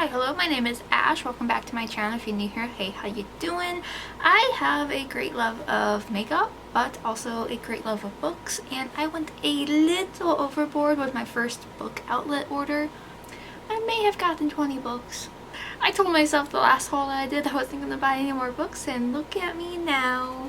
Hi, hello, my name is Ash. Welcome back to my channel. If you're new here, hey, how you doing? I have a great love of makeup, but also a great love of books, and I went a little overboard with my first book outlet order. I may have gotten 20 books. I told myself the last haul that I did I wasn't going to buy any more books, and look at me now.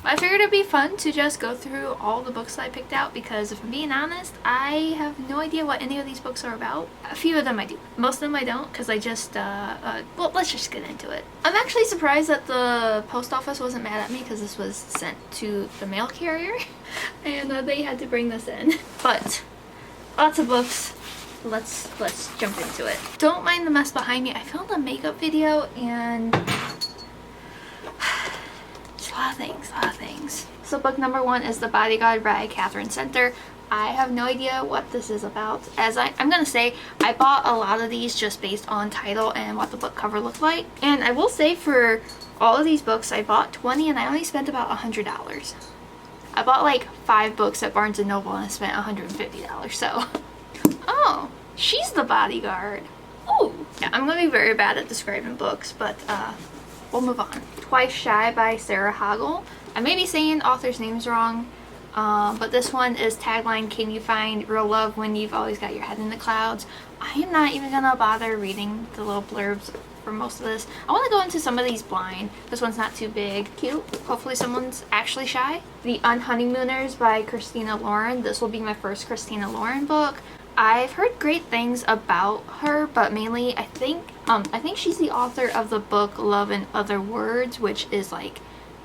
I figured it'd be fun to just go through all the books that I picked out because if I'm being honest, I have no idea what any of these books are about. A few of them I do. Most of them I don't because I just, well, let's just get into it. I'm actually surprised that the post office wasn't mad at me because this was sent to the mail carrier and they had to bring this in. But lots of books. Let's jump into it. Don't mind the mess behind me. I filmed a makeup video and a lot of things. So book number 1 is The Bodyguard by Katherine Center. I have no idea what this is about. As I'm gonna say, I bought a lot of these just based on title and what the book cover looked like. And I will say for all of these books, I bought 20 and I only spent about $100. I bought like 5 books at Barnes & Noble and I spent $150, so. Oh, she's the bodyguard. Oh, yeah, I'm gonna be very bad at describing books, but we'll move on. Twice Shy by Sarah Hogle. I may be saying author's names wrong, but this one is tagline, can you find real love when you've always got your head in the clouds? I am not even gonna bother reading the little blurbs for most of this. I want to go into some of these blind. This one's not too big. Cute. Hopefully someone's actually shy. The Unhoneymooners by Kristina Lauren. This will be my first Kristina Lauren book. I've heard great things about her, but mainly I think she's the author of the book Love in Other Words, which is like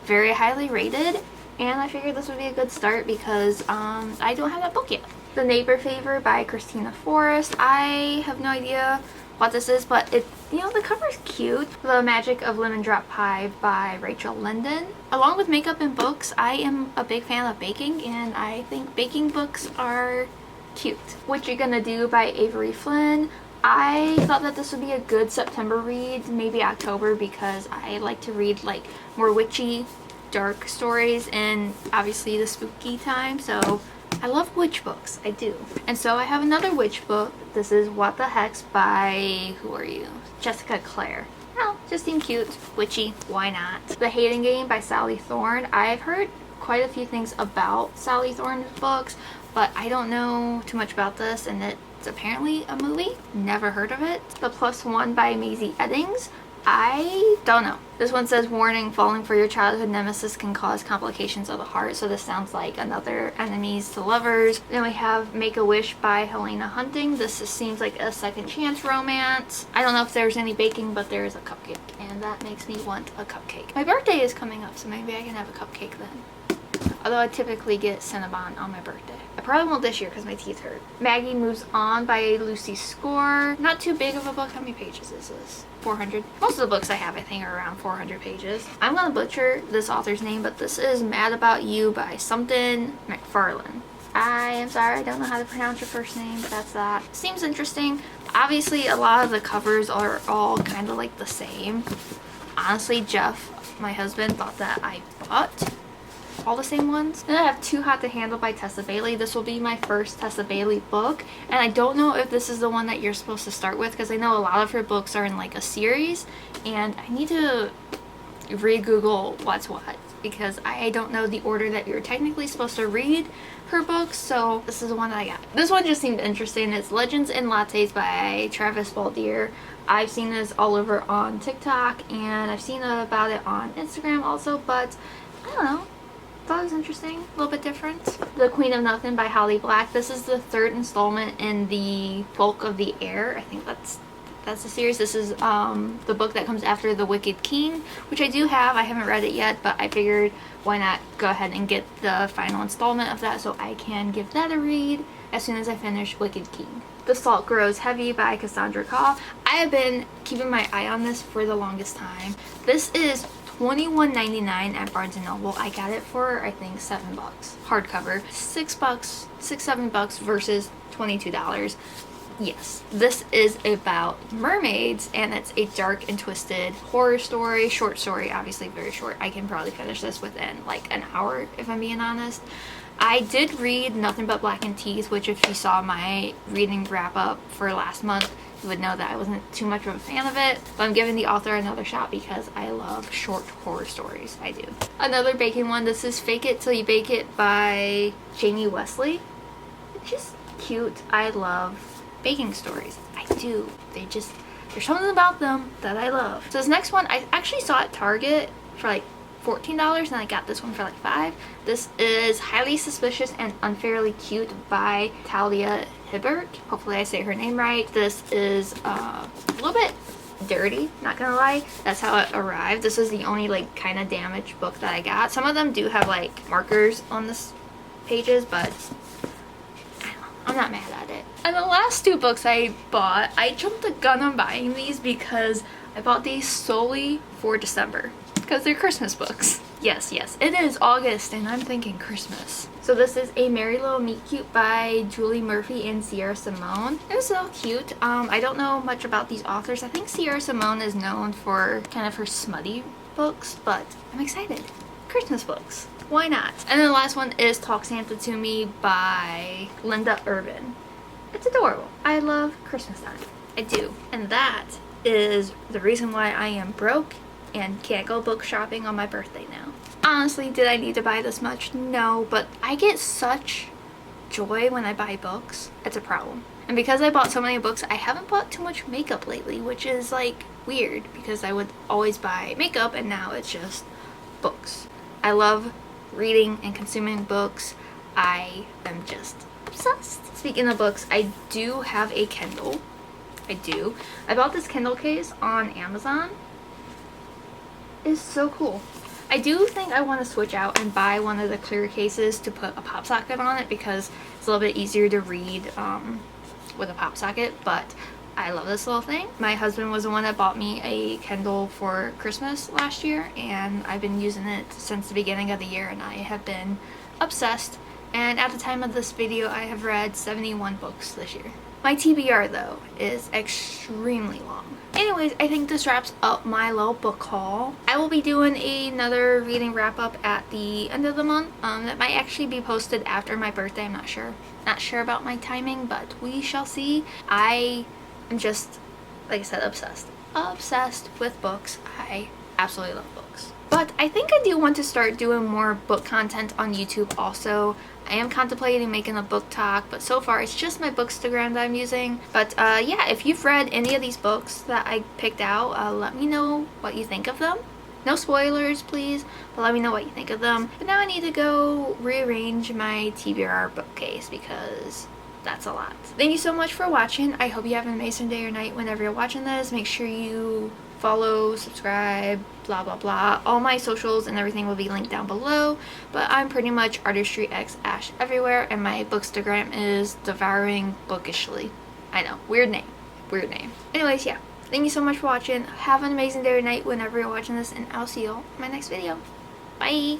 very highly rated, and I figured this would be a good start because I don't have that book yet. The Neighbor Favor by Christina Forrest. I have no idea what this is, but it, you know, the cover's cute. The Magic of Lemon Drop Pie by Rachel Linden. Along with makeup and books, I am a big fan of baking, and I think baking books are cute. What You Gonna Do by Avery Flynn. I thought that this would be a good September read, maybe October, because I like to read like more witchy, dark stories and obviously the spooky time, so I love witch books. I do. And so I have another witch book. This is What the Hex by, who are you? Jessica Clare. Oh, just seemed cute. Witchy, why not? The Hating Game by Sally Thorne. I've heard quite a few things about Sally Thorne's books, but I don't know too much about this, and it's apparently a movie. Never heard of it. The Plus One by Mazey Eddings. I don't know. This one says, warning, falling for your childhood nemesis can cause complications of the heart. So this sounds like another enemies to lovers. Then we have Make a Wish by Helena Hunting. This seems like a second chance romance. I don't know if there's any baking, but there is a cupcake, and that makes me want a cupcake. My birthday is coming up, so maybe I can have a cupcake then. Although I typically get Cinnabon on my birthday. I probably won't this year because my teeth hurt. Maggie Moves On by Lucy Score. Not too big of a book. How many pages is this? 400. Most of the books I have, I think, are around 400 pages. I'm gonna butcher this author's name, but this is Mad About You by something McFarlane. I am sorry, I don't know how to pronounce your first name, but that's that. Seems interesting. Obviously, a lot of the covers are all kind of like the same. Honestly, Jeff, my husband, thought that I bought all the same ones. Then I have Too Hot to Handle by Tessa Bailey. This will be my first Tessa Bailey book, and I don't know if this is the one that you're supposed to start with because I know a lot of her books are in like a series, and I need to re-google what's what because I don't know the order that you're technically supposed to read her books, so this is the one that I got. This one just seemed interesting. It's Legends and Lattes by Travis Baldree. I've seen this all over on TikTok, and I've seen about it on Instagram also, but I don't know. Thought it was interesting, a little bit different. The Queen of Nothing by Holly Black. This is the 3rd installment in the Folk of the Air. I think that's the series. This is the book that comes after The Wicked King, which I do have. I haven't read it yet, but I figured why not go ahead and get the final installment of that so I can give that a read as soon as I finish Wicked King. The Salt Grows Heavy by Cassandra Khaw. I have been keeping my eye on this for the longest time. This is $21.99 at Barnes & Noble. I got it for, I think, $7. Hardcover. $6-7 versus $22. Yes, this is about mermaids, and it's a dark and twisted horror story, short story, obviously very short. I can probably finish this within like an hour if I'm being honest. I did read Nothing But Black and Teeth, which if you saw my reading wrap up for last month, you would know that I wasn't too much of a fan of it, but I'm giving the author another shot because I love short horror stories. I do. Another baking one, this is Fake It Till You Bake It by Jamie Wesley. It's just cute. I love baking stories. I do. There's something about them that I love. So this next one, I actually saw at Target for like $14 and I got this one for like $5. This is Highly Suspicious and Unfairly Cute by Talia Hibbert. Hopefully I say her name right. This is a little bit dirty, not gonna lie. That's how it arrived. This is the only like kind of damaged book that I got. Some of them do have like markers on this pages, but I don't know, I'm not mad at it. And the last two books I bought, I jumped the gun on buying these because I bought these solely for December because they're Christmas books. Yes, it is August and I'm thinking Christmas. So this is A Merry Little Meet Cute by Julie Murphy and Sierra Simone. It's so cute. I don't know much about these authors. I think Sierra Simone is known for kind of her smutty books, but I'm excited. Christmas books. Why not? And then the last one is Talk Santa to Me by Linda Urban. It's adorable. I love Christmas time. I do. And that is the reason why I am broke and can't go book shopping on my birthday now. Honestly, did I need to buy this much? No, but I get such joy when I buy books. It's a problem. And because I bought so many books, I haven't bought too much makeup lately, which is like weird because I would always buy makeup and now it's just books. I love reading and consuming books. I am just obsessed. Speaking of books, I do have a Kindle. I do. I bought this Kindle case on Amazon. It's so cool. I do think I want to switch out and buy one of the clear cases to put a pop socket on it because it's a little bit easier to read with a pop socket, but I love this little thing. My husband was the one that bought me a Kindle for Christmas last year and I've been using it since the beginning of the year and I have been obsessed. And at the time of this video, I have read 71 books this year. My TBR though is extremely long. Anyways, I think this wraps up my little book haul. I will be doing another reading wrap up at the end of the month. That might actually be posted after my birthday. I'm not sure. Not sure about my timing, but we shall see. I am just, like I said, obsessed. Obsessed with books. I absolutely love books. But I think I do want to start doing more book content on YouTube also. I am contemplating making a book talk, but so far it's just my Bookstagram that I'm using. But yeah, if you've read any of these books that I picked out, let me know what you think of them. No spoilers, please, but let me know what you think of them. But now I need to go rearrange my TBR bookcase because that's a lot. Thank you so much for watching. I hope you have an amazing day or night whenever you're watching this. Make sure you follow, subscribe, blah blah blah. All my socials and everything will be linked down below, but I'm pretty much artistryxashh everywhere and my Bookstagram is Devouring Bookishly. I know, weird name. Anyways, yeah, thank you so much for watching. Have an amazing day or night whenever you're watching this and I'll see you all in my next video. Bye.